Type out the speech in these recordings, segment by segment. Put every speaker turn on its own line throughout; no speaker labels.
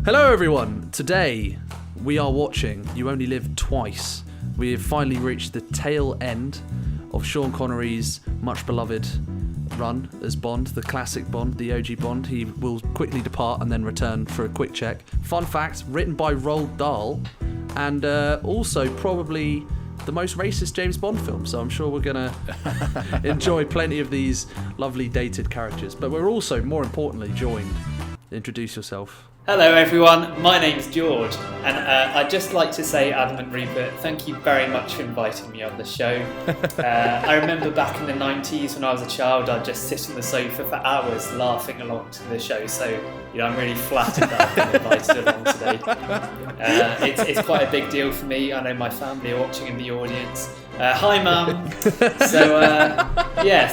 Hello everyone, today we are watching You Only Live Twice. We have finally reached the tail end of Sean Connery's much beloved run as Bond, the classic Bond, the OG Bond. He will quickly depart and then return for a quick check. Fun fact, written by Roald Dahl, and also probably the most racist James Bond film, so I'm sure we're going to enjoy plenty of these lovely dated characters. But we're also, more importantly, joined. Introduce yourself.
Hello everyone, my name's George, and I'd just like to say, Adam and Rupert, thank you very much for inviting me on the show. I remember back in the 90s when I was a child, I'd just sit on the sofa for hours laughing along to the show, so I'm really flattered that I've been invited along today. It's quite a big deal for me. I know my family are watching in the audience. Hi Mum! So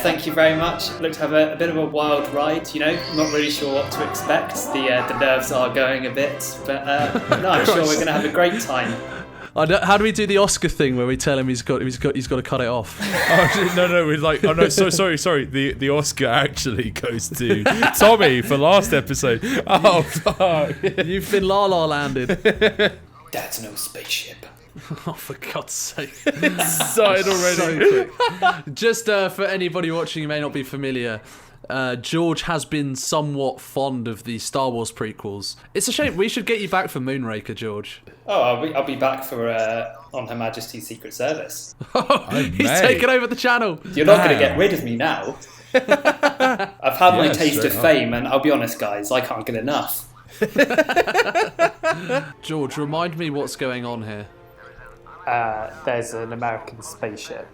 thank you very much. Looked to have a bit of a wild ride, I'm not really sure what to expect. The nerves are going a bit, but I'm sure we're going to have a great time.
How do we do the Oscar thing where we tell him he's got to cut it off?
No, we're like, oh no, sorry. The Oscar actually goes to Tommy for last episode. Oh fuck!
You've been La La landed.
That's no spaceship.
Oh, for God's sake.
Started already.
So just for anybody watching who may not be familiar, George has been somewhat fond of the Star Wars prequels. It's a shame. We should get you back for Moonraker, George.
Oh, I'll be back for On Her Majesty's Secret Service.
He's taken over the channel.
You're not going to get rid of me now. I've had my taste of fame, and I'll be honest, guys, I can't get enough.
George, remind me what's going on here.
There's an American spaceship.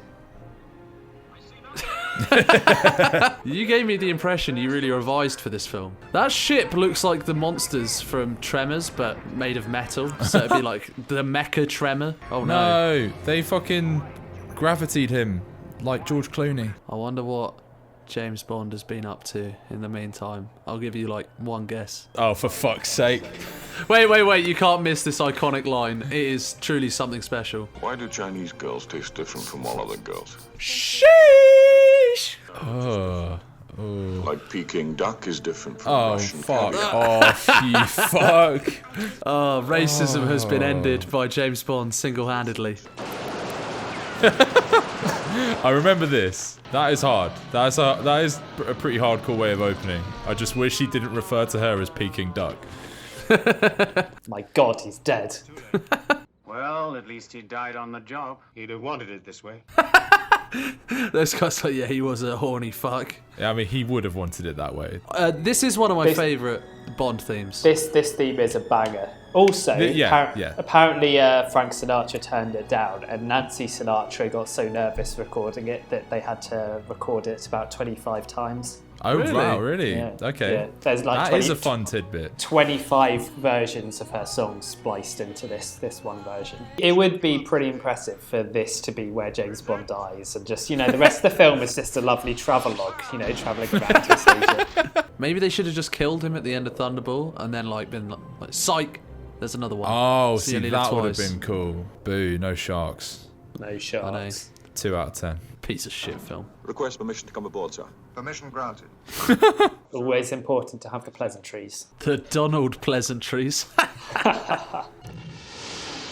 You gave me the impression you really revised for this film. That ship looks like the monsters from Tremors, but made of metal. So it'd be like the Mecha Tremor. Oh no.
No, they fucking gravitied him like George Clooney.
I wonder what James Bond has been up to in the meantime. I'll give you like one guess.
Oh, for fuck's sake.
Wait, you can't miss this iconic line. It is truly something special.
Why do Chinese girls taste different from all other girls?
Sheesh!
Oh.
Like Peking duck is different from Russian
fuck
caviar.
off, you fuck.
Oh, racism has been ended by James Bond single-handedly.
I remember this. That is hard. That is a pretty hardcore way of opening. I just wish he didn't refer to her as Peking duck.
My God, he's dead.
Well, at least he died on the job. He'd have wanted it this way.
Those guys like, yeah, he was a horny fuck.
Yeah, I mean, he would have wanted it that way.
This is one of my favourite Bond themes.
This theme is a banger. Also, apparently Frank Sinatra turned it down, and Nancy Sinatra got so nervous recording it that they had to record it about 25 times.
Oh,
Really?
wow, really?
Yeah.
Okay.
Yeah. There's like
That is a fun tidbit.
25 versions of her songs spliced into this one version. It would be pretty impressive for this to be where James Bond dies, and just, the rest of the film is just a lovely travelogue, travelling around East Asia.
Maybe they should have just killed him at the end of Thunderball and then been like, psych, there's another one.
Oh,
So
see,
you only live
that would have
twice.
been cool. Boo, no sharks.
No shots.
2 out of 10.
Piece of shit film.
Request permission to come aboard, sir.
Permission granted.
Always important to have the pleasantries.
The Donald pleasantries.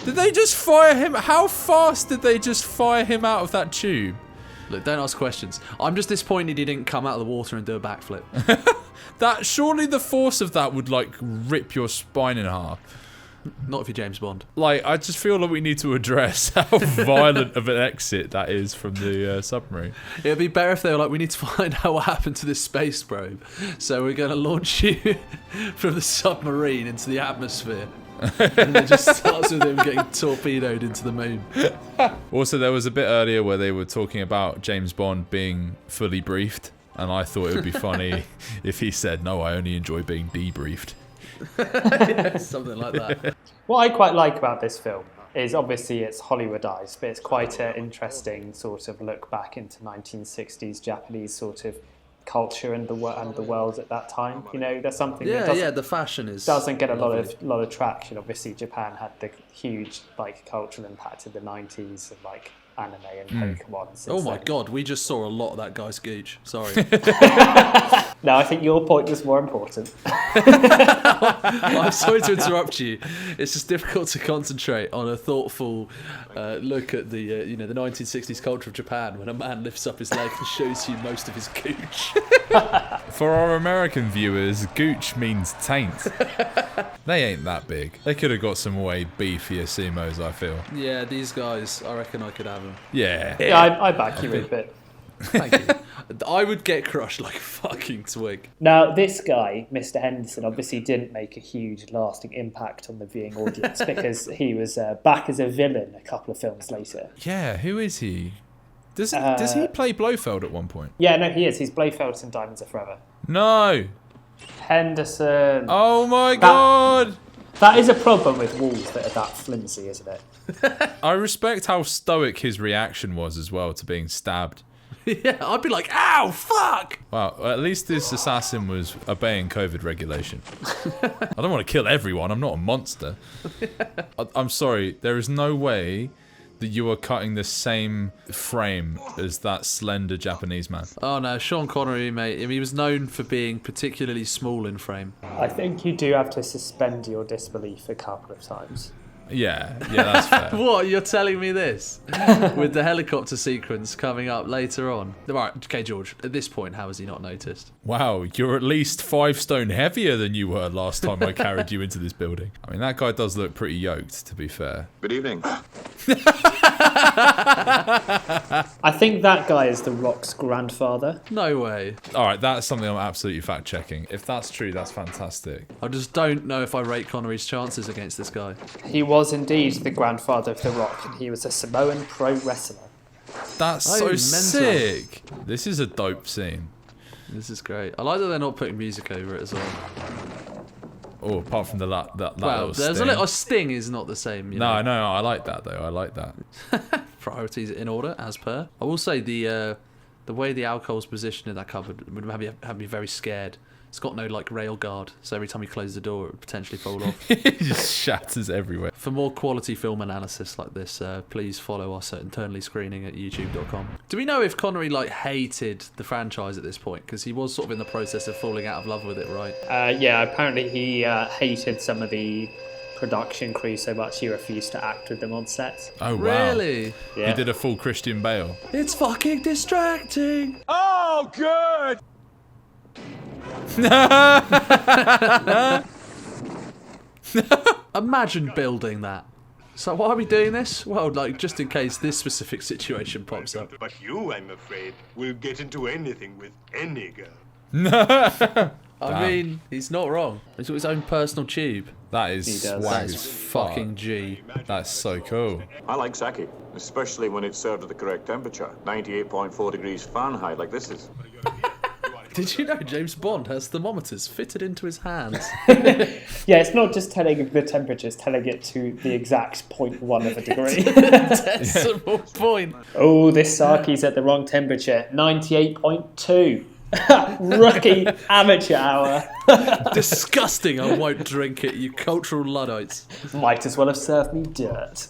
Did they just fire him? How fast did they just fire him out of that tube?
Look, don't ask questions. I'm just disappointed he didn't come out of the water and do a backflip.
That surely the force of that would rip your spine in half.
Not if you're James Bond.
I just feel like we need to address how violent of an exit that is from the submarine.
It would be better if they were like, we need to find out what happened to this space probe. So we're going to launch you from the submarine into the atmosphere. And it just starts with him getting torpedoed into the moon.
Also, there was a bit earlier where they were talking about James Bond being fully briefed, and I thought it would be funny if he said, no, I only enjoy being debriefed.
Yeah, something like that.
What I quite like about this film is obviously it's Hollywoodized, but it's quite an interesting sort of look back into 1960s Japanese sort of culture and the world at that time. There's something that
the fashion
doesn't get a
lovely.
lot of traction. Obviously, Japan had the huge cultural impact of the 90s and anime and Pokemon since
Oh my
then.
god, we just saw a lot of that guy's gooch. Sorry.
No, I think your point was more important.
I'm sorry to interrupt you. It's just difficult to concentrate on a thoughtful look at the the 1960s culture of Japan when a man lifts up his leg and shows you most of his gooch.
For our American viewers, gooch means taint. They ain't that big. They could have got some way beefier sumos, I feel.
Yeah, these guys, I reckon I could have them.
Yeah.
Yeah, I back you a bit.
Thank you. I would get crushed like a fucking twig.
Now, this guy, Mr. Henderson, obviously didn't make a huge lasting impact on the viewing audience because he was back as a villain a couple of films later.
Yeah, who is he? Does he play Blofeld at one point?
Yeah, no, he is. He's Blofeld in Diamonds Are Forever.
No.
Henderson.
Oh my god.
That is a problem with walls that are that flimsy, isn't it?
I respect how stoic his reaction was as well to being stabbed.
Yeah, I'd be like, ow, fuck!
Wow, at least this assassin was obeying COVID regulation. I don't want to kill everyone, I'm not a monster. I'm sorry, there is no way that you are cutting the same frame as that slender Japanese man.
Oh no, Sean Connery, mate. I mean, he was known for being particularly small in frame.
I think you do have to suspend your disbelief a couple of times.
Yeah, that's fair.
What? You're telling me this? With the helicopter sequence coming up later on. Right, okay, George, at this point, how has he not noticed?
Wow, you're at least 5 stone heavier than you were last time I carried you into this building. I mean, that guy does look pretty yoked, to be fair.
Good evening.
I think that guy is The Rock's grandfather.
No way.
Alright, that's something I'm absolutely fact checking. If that's true, that's fantastic.
I just don't know if I rate Connery's chances against this guy.
He was indeed the grandfather of The Rock, and he was a Samoan pro wrestler.
That's
Oh,
so
mental.
sick. This is a dope scene.
This is great. I like that they're not putting music over it as well.
Oh, apart from that
Well,
little
there's
sting.
a little sting is not the same. You know.
No, I like that though. I like that.
Priorities in order, as per. I will say the way the alcohol's positioned in that cupboard would have me very scared. It's got no like rail guard, so every time you close the door, it would potentially fall off.
It just shatters everywhere.
For more quality film analysis like this, please follow us at Internally Screening at youtube.com. Do we know if Connery like hated the franchise at this point? Because he was sort of in the process of falling out of love with it, right?
Yeah, apparently he hated some of the production crew so much he refused to act with them on set.
Oh wow.
Really?
Yeah.
He did a full Christian Bale.
It's fucking distracting.
Oh, good!
Imagine building that. So why are we doing this? Well, like, just in case this specific situation pops up.
But you, I'm afraid, will get into anything with any girl.
I mean, he's not wrong. He's got his own personal tube.
That is
He does.
swag
That is
as fuck.
fucking G.
That's so cool.
I like sake, especially when it's served at the correct temperature. 98.4 degrees Fahrenheit, like this is.
Did you know James Bond has thermometers fitted into his hands?
Yeah, it's not just telling the temperature, it's telling it to the exact 0.1 of a degree.
Decimal point.
Oh, this sake's at the wrong temperature. 98.2. Rookie amateur hour.
Disgusting. I won't drink it, you cultural Luddites.
Might as well have served me dirt.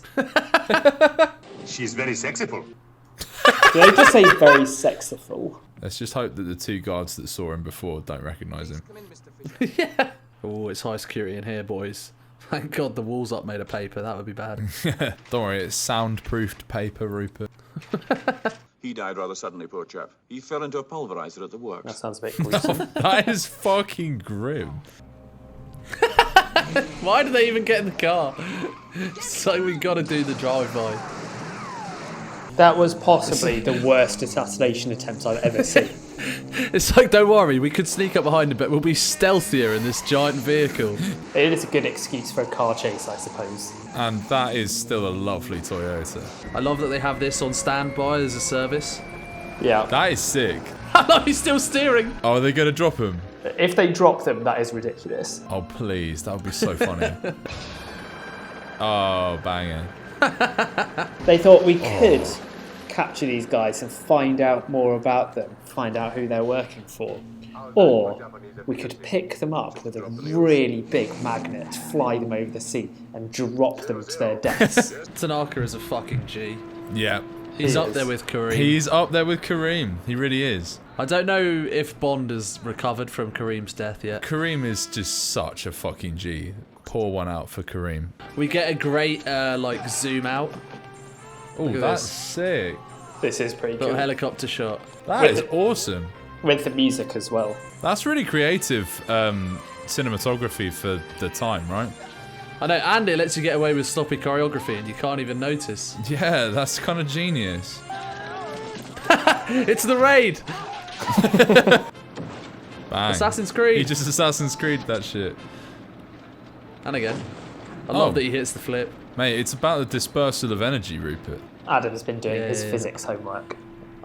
She's very sexyful.
Did I just say very sexiful?
Let's just hope that the 2 guards that saw him before don't recognise him.
Yeah. Oh, it's high security in here, boys. Thank God the wall's up made of paper. That would be bad.
Don't worry, it's soundproofed paper, Rupert.
He died rather suddenly, poor chap. He fell into a pulverizer at the
That
works.
sounds a bit gruesome.
That is fucking grim.
Why did they even get in the car? So we got to do the drive-by.
That was possibly the worst assassination attempt I've ever seen.
It's like, don't worry, we could sneak up behind him, but we'll be stealthier in this giant vehicle.
It is a good excuse for a car chase, I suppose.
And that is still a lovely Toyota.
I love that they have this on standby as a service.
Yeah.
That is sick.
I love he's still steering.
Oh, are they going to drop him?
If they drop them, that is ridiculous.
Oh, please. That would be so funny. Oh, banging.
They thought we could capture these guys and find out more about them, find out who they're working for. Or we could pick them up with a really big magnet, fly them over the sea, and drop them to their deaths.
Tanaka is a fucking G.
Yeah.
He's up there with Kareem.
He's up there with Kareem. He really is.
I don't know if Bond has recovered from Kareem's death yet.
Kareem is just such a fucking G. Pour one out for Kareem.
We get a great like zoom out.
Oh,
Look at
that's
this.
sick.
This is pretty
Little
cool.
helicopter shot.
That is awesome.
With the music as well.
That's really creative cinematography for the time, right?
I know, and it lets you get away with sloppy choreography and you can't even notice.
Yeah, that's kind of genius.
It's the raid!
Bang.
Assassin's Creed!
He just Assassin's Creed that shit.
And again. I
Oh.
love that he hits the flip.
Mate, it's about the dispersal of energy, Rupert.
Adam's been doing his
Yeah.
physics homework.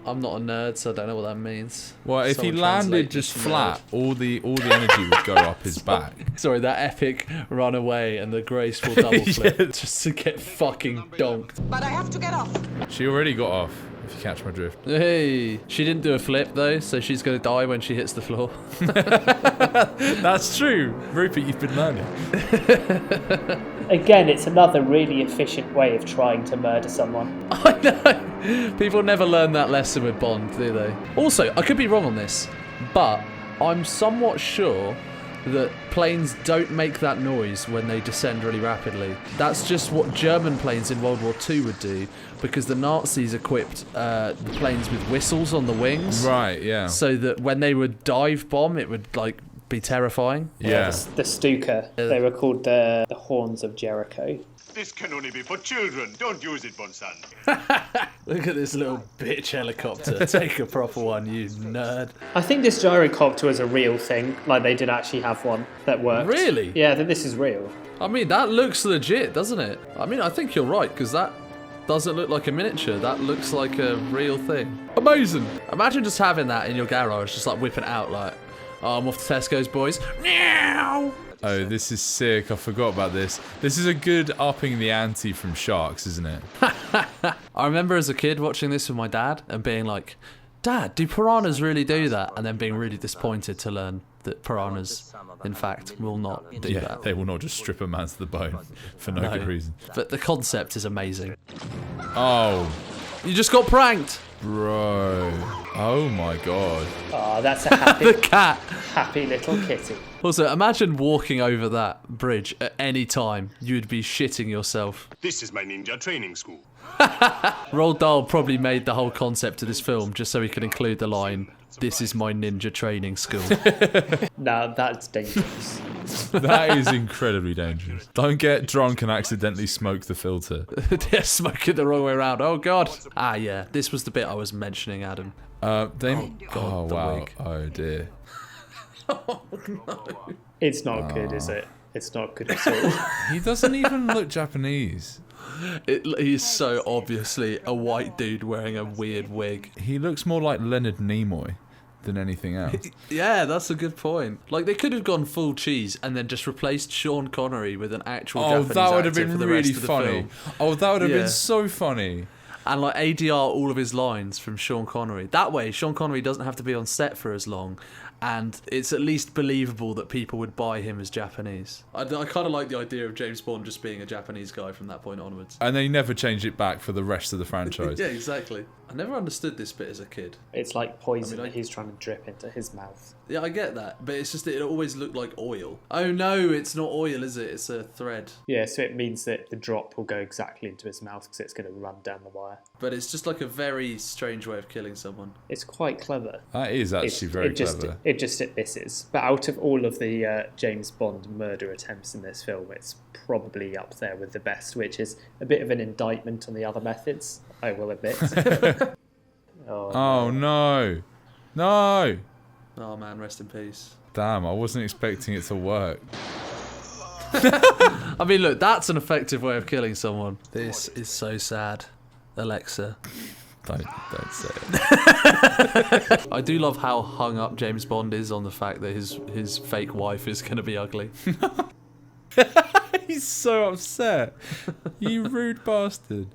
I'm not a nerd, so I don't know what that means.
Well, if he
Someone
landed
translate
just
this to
flat, all the energy would go up his back.
Sorry, that epic run away and the graceful double flip.
Yeah.
Just to get fucking donked.
But I have to get off.
She already got off, if you catch my drift.
Hey! She didn't do a flip though, so she's gonna die when she hits the floor.
That's true. Rupert, you've been learning.
Again, it's another really efficient way of trying to murder someone.
I know! People never learn that lesson with Bond, do they? Also, I could be wrong on this, but I'm somewhat sure that planes don't make that noise when they descend really rapidly. That's just what German planes in World War II would do, because the Nazis equipped the planes with whistles on the wings.
Right, yeah.
So that when they would dive bomb, it would, like, be terrifying.
Yeah.
The Stuka. They were called the Horns of Jericho.
This can only be for children. Don't use it, Bonsan.
Look at this little bitch helicopter. Take a proper one, you nerd.
I think this gyrocopter was a real thing. Like, they did actually have one that worked.
Really?
Yeah, that this is real.
I mean, that looks legit, doesn't it? I mean, I think you're right, because that doesn't look like a miniature. That looks like a real thing. Amazing. Imagine just having that in your garage, just like whipping it out like, oh, I'm off to Tesco's, boys. Meow.
Oh, this is sick. I forgot about this. This is a good upping the ante from Sharks, isn't it?
I remember as a kid watching this with my dad and being like, Dad, do piranhas really do that? And then being really disappointed to learn that piranhas, in fact, will not do
Yeah,
that.
they will not just strip a man to the bone for no good reason.
But the concept is amazing.
Oh,
You just got pranked.
bro. Oh my god.
Oh, that's a
The cat.
happy little kitty.
Also, imagine walking over that bridge at any time. You would be shitting yourself.
This is my ninja training school.
Roald Dahl probably made the whole concept of this film just so he could include the line, "This is my ninja training school."
No, that's dangerous.
That is incredibly dangerous. Don't get drunk and accidentally smoke the filter.
They're smoking the wrong way around. Oh, God. Ah, yeah. This was the bit I was mentioning, Adam.
Oh
God, the
wow.
wig.
Oh dear.
It's not good, is it? It's not good at all.
He doesn't even look Japanese.
He's so obviously a white dude wearing a weird wig.
He looks more like Leonard Nimoy than anything else.
Yeah, that's a good point. Like, they could have gone full cheese and then just replaced Sean Connery with an actual
Oh,
Japanese
that would have
actor
been
for the
really
rest of the
funny.
film.
Oh, that would have
Yeah.
been so funny.
And like ADR all of his lines from Sean Connery. That way, Sean Connery doesn't have to be on set for as long, and it's at least believable that people would buy him as Japanese. I kind of like the idea of James Bond just being a Japanese guy from that point onwards.
And they never changed it back for the rest of the franchise.
Yeah, exactly. I never understood this bit as a kid.
It's like poison
I mean,
that he's trying to drip into his mouth.
Yeah, I get that, but it's just that it always looked like oil. Oh no, it's not oil, is it? It's a thread.
Yeah, so it means that the drop will go exactly into his mouth because it's going to run down the wire.
But it's just like a very strange way of killing someone.
It's quite clever.
That is actually very clever.
It misses. But out of all of the James Bond murder attempts in this film, it's probably up there with the best, which is a bit of an indictment on the other methods, I will admit.
Oh no. No!
Oh man, rest in peace.
Damn, I wasn't expecting it to work.
I mean, look, that's an effective way of killing someone. This is so sad. Alexa.
Don't say it.
I do love how hung up James Bond is on the fact that his fake wife is going to be ugly.
He's so upset. You rude bastard.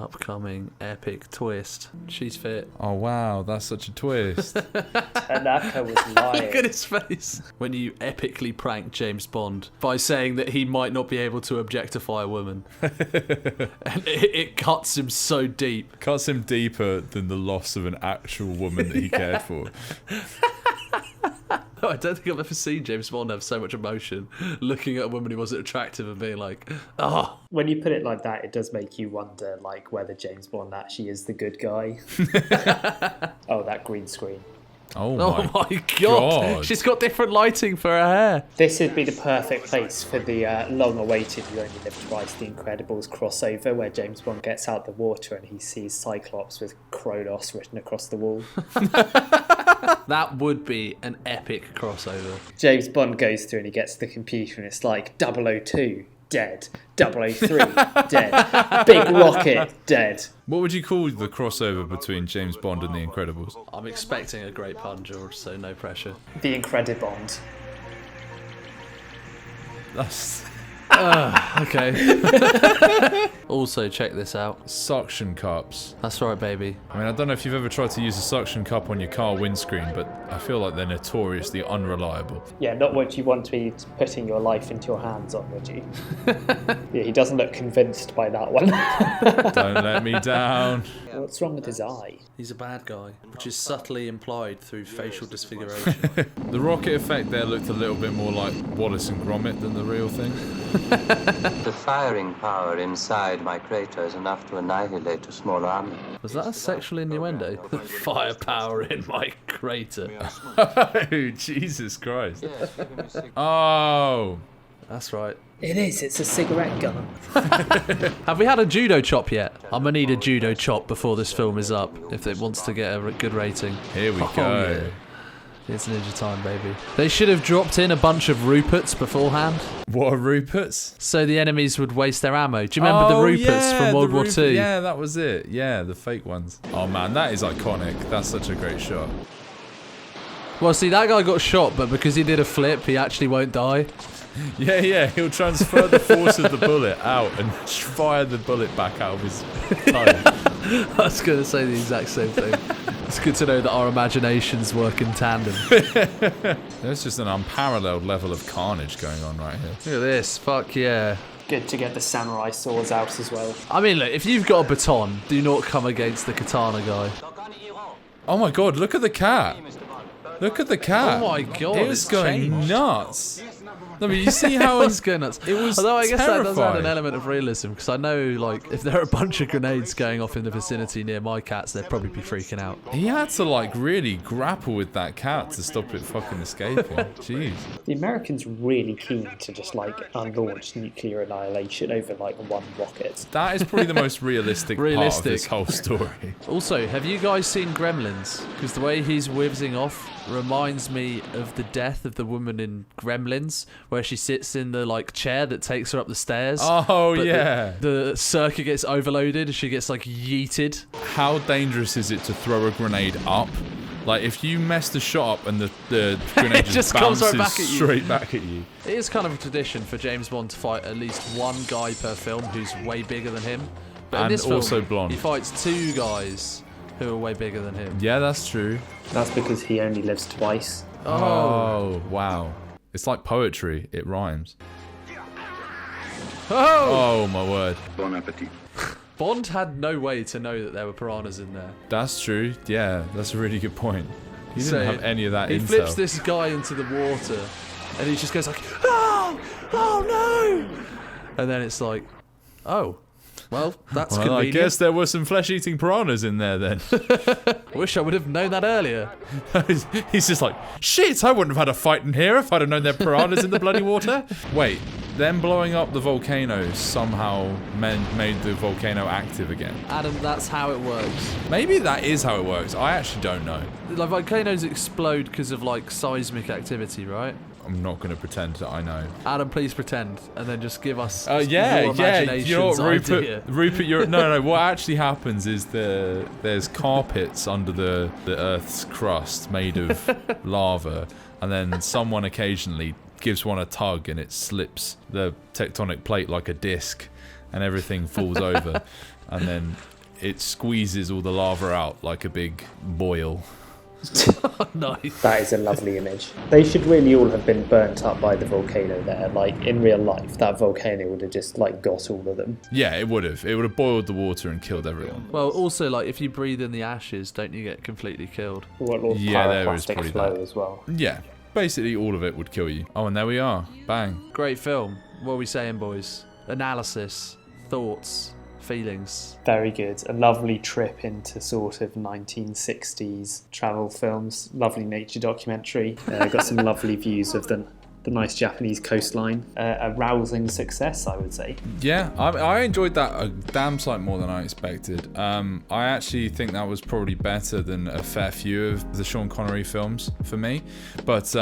Upcoming epic twist. She's fit.
Oh wow, that's such a twist.
Tanaka was lying.
Look at his face. When you epically prank James Bond by saying that he might not be able to objectify a woman. And it cuts him so deep.
Cuts him deeper than the loss of an actual woman that he cared for.
I don't think I've ever seen James Bond have so much emotion looking at a woman who wasn't attractive and being like, oh.
When you put it like that, it does make you wonder, like, whether James Bond actually is the good guy. Oh, that green screen.
Oh
my god. She's got different lighting for her hair.
This would be the perfect place for the long-awaited You Only Live Twice, The Incredibles crossover, where James Bond gets out the water and he sees Cyclops with Kronos written across the wall.
That would be an epic crossover.
James Bond goes through and he gets to the computer and it's like 002, dead. 003, dead. Big Rocket, dead.
What would you call the crossover between James Bond and The Incredibles?
I'm expecting a great pun, George, so no pressure.
The Incredibond.
That's
Okay. Also, check this out.
suction cups.
That's right, baby.
I mean, I don't know if you've ever tried to use a suction cup on your car windscreen, but I feel like they're notoriously unreliable.
Yeah, not what you want to be putting your life into your hands on, would you? Yeah, he doesn't look convinced by that one.
Don't let me down.
What's wrong with his eye?
He's a bad guy, which is subtly implied through facial disfiguration.
The rocket effect there looked a little bit more like Wallace and Gromit than the real thing.
The firing power inside my crater is enough to annihilate a small army.
Was that a sexual innuendo? Firepower in my crater.
Oh, Jesus Christ. Oh.
That's right.
It is, it's a cigarette gun.
Have we had a judo chop yet? I'm gonna need a judo chop before this film is up, if it wants to get a good rating.
Here we
Oh,
go.
yeah. It's ninja time, baby. They should have dropped in a bunch of Ruperts beforehand,
What are Ruperts?
so the enemies would waste their ammo. Do you remember the Ruperts from World War II?
Yeah, that was it. Yeah, the fake ones. Oh man, that is iconic. That's such a great shot.
Well, see, that guy got shot, but because he did a flip, he actually won't die.
Yeah, he'll transfer the force of the bullet out and fire the bullet back out of his tongue.
I was going to say the exact same thing. It's good to know that our imaginations work in tandem.
There's just an unparalleled level of carnage going on right here.
Look at this. Fuck yeah.
Good to get the samurai swords out as well.
I mean, look, if you've got a baton, do not come against the katana guy.
Oh my god, look at the cat. Look at the cat.
Oh my god,
It was
it's
going
changed.
nuts. No, but you see how
It's going nuts.
It was
Although I guess that does add
terrifying.
an element of realism, because I know, like, if there are a bunch of grenades going off in the vicinity near my cats, they'd probably be freaking out.
He had to like really grapple with that cat to stop it fucking escaping. Jeez.
The Americans really keen to just like unlaunch nuclear annihilation over like one rocket.
That is probably the most realistic part of this
Realistic.
whole story.
Also, have you guys seen Gremlins? Because the way he's whizzing off reminds me of the death of the woman in Gremlins, where she sits in the like chair that takes her up the stairs.
Oh
but
yeah.
The circuit gets overloaded. She gets like yeeted.
How dangerous is it to throw a grenade up? Like if you mess the shot up and the grenade
just
just
comes
bounces
right back at you.
straight back at you.
It is kind of a tradition for James Bond to fight at least one guy per film who's way bigger than him. But in
And
this film,
also blonde.
he fights two guys who are way bigger than him.
Yeah, that's true.
That's because he only lives twice.
Oh wow. It's like poetry. It rhymes.
Oh!
Oh my word.
Bon appetit.
Bond had no way to know that there were piranhas in there.
That's true. Yeah, that's a really good point. He didn't
So
have any of that
He
intel.
flips this guy into the water, and he just goes like, "Oh, oh no!" And then it's like, "Oh, well, that's
Well, I
convenient.
guess there were some flesh-eating piranhas in there then.
Wish I would have known that earlier."
He's just like, shit, I wouldn't have had a fight in here if I'd have known there were piranhas in the bloody water. Wait, them blowing up the volcano somehow made the volcano active again.
Adam, that's how it works.
Maybe that is how it works. I actually don't know.
Like volcanoes explode because of like seismic activity, right?
I'm not going to pretend that I know.
Adam, please pretend, and then just give us
Yeah.
your imagination's
You know what,
idea.
Rupert, you're no. What actually happens is there's carpets under the Earth's crust made of lava, and then someone occasionally gives one a tug, and it slips the tectonic plate like a disc, and everything falls over, and then it squeezes all the lava out like a big boil.
Nice.
That is a lovely image. They should really all have been burnt up by the volcano there. Like, in real life, that volcano would have just, like, got all of them.
Yeah, it would have. It would have boiled the water and killed everyone.
Well, also, like, if you breathe in the ashes, don't you get completely killed?
What all
Yeah, there is
pyroclastic
probably
flow
that.
as well.
Yeah, basically all of it would kill you. Oh, and there we are. Bang.
Great film. What are we saying, boys? Analysis, thoughts, feelings.
Very good. A lovely trip into sort of 1960s travel films. Lovely nature documentary. Got some lovely views of the nice Japanese coastline. A rousing success, I would say.
Yeah, I enjoyed that a damn sight more than I expected. I actually think that was probably better than a fair few of the Sean Connery films for me. But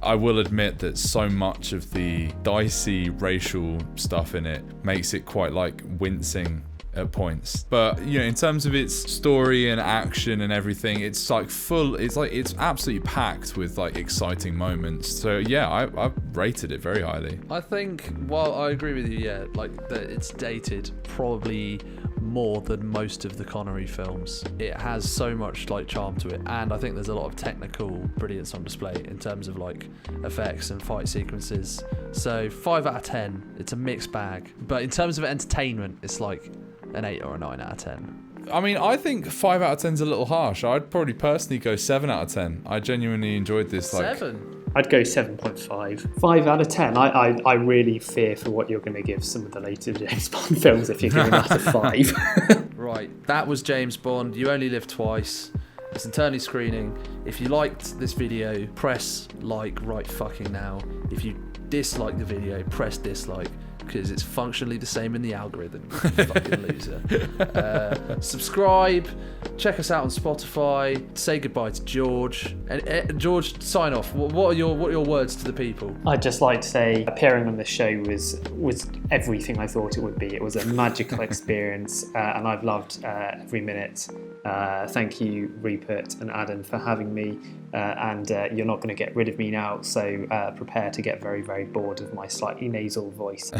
I will admit that so much of the dicey racial stuff in it makes it quite like wincing at points. But you know, in terms of its story and action and everything, it's like it's absolutely packed with like exciting moments. So yeah, I rated it very highly.
I think, while I agree with you, yeah, like that it's dated probably more than most of the Connery films. It has so much like charm to it, and I think there's a lot of technical brilliance on display in terms of like effects and fight sequences. So 5 out of 10. It's a mixed bag, but in terms of entertainment, it's like an 8 or a 9 out of 10.
I mean, I think 5 out of 10 is a little harsh. I'd probably personally go 7 out of 10. I genuinely enjoyed this.
7.
I'd go 7.5. 5 out of 10. I really fear for what you're going to give some of the later James Bond films if you're giving that a 5.
Right, that was James Bond. You Only Live Twice. It's internally screening. If you liked this video, press like right fucking now. If you dislike the video, press dislike, because it's functionally the same in the algorithm. You fucking loser. Subscribe. Check us out on Spotify. Say goodbye to George. And George, sign off. What are your words to the people?
I'd just like to say appearing on this show was everything I thought it would be. It was a magical experience, and I've loved every minute. Thank you, Rupert and Adam, for having me. And you're not going to get rid of me now, so prepare to get very, very bored of my slightly nasal voice.